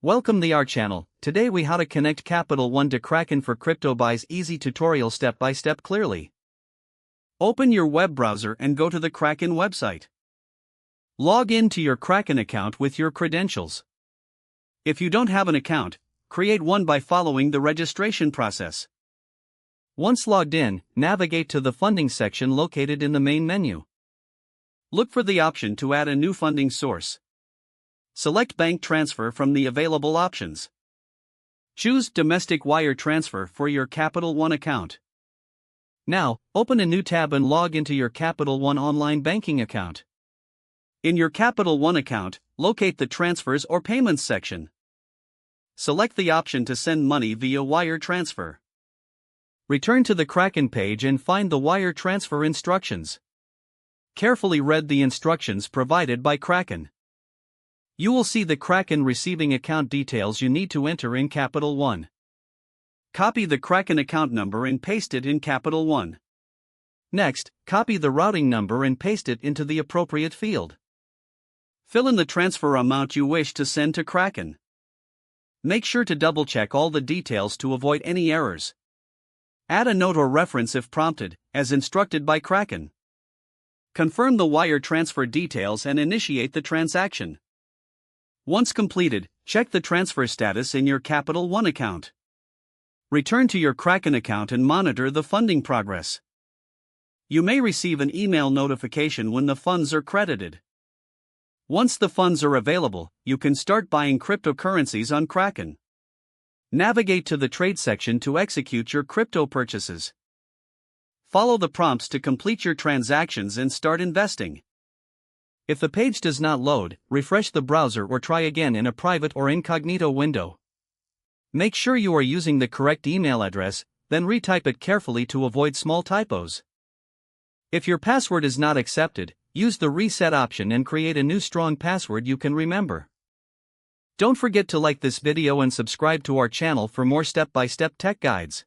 Welcome to our channel. Today we how to connect Capital One to Kraken for crypto buys. Easy tutorial step by step clearly. Open your web browser and go to the Kraken website. Log in to your Kraken account with your credentials. If you don't have an account, create one by following the registration process. Once logged in, navigate to the funding section located in the main menu. Look for the option to add a new funding source. Select bank transfer from the available options. Choose domestic wire transfer for your Capital One account. Now, open a new tab and log into your Capital One online banking account. In your Capital One account, locate the Transfers or Payments section. Select the option to send money via wire transfer. Return to the Kraken page and find the wire transfer instructions. Carefully read the instructions provided by Kraken. You will see the Kraken receiving account details you need to enter in Capital One. Copy the Kraken account number and paste it in Capital One. Next, copy the routing number and paste it into the appropriate field. Fill in the transfer amount you wish to send to Kraken. Make sure to double-check all the details to avoid any errors. Add a note or reference if prompted, as instructed by Kraken. Confirm the wire transfer details and initiate the transaction. Once completed, check the transfer status in your Capital One account. Return to your Kraken account and monitor the funding progress. You may receive an email notification when the funds are credited. Once the funds are available, you can start buying cryptocurrencies on Kraken. Navigate to the trade section to execute your crypto purchases. Follow the prompts to complete your transactions and start investing. If the page does not load, refresh the browser or try again in a private or incognito window. Make sure you are using the correct email address, then retype it carefully to avoid small typos. If your password is not accepted, use the reset option and create a new strong password you can remember. Don't forget to like this video and subscribe to our channel for more step-by-step tech guides.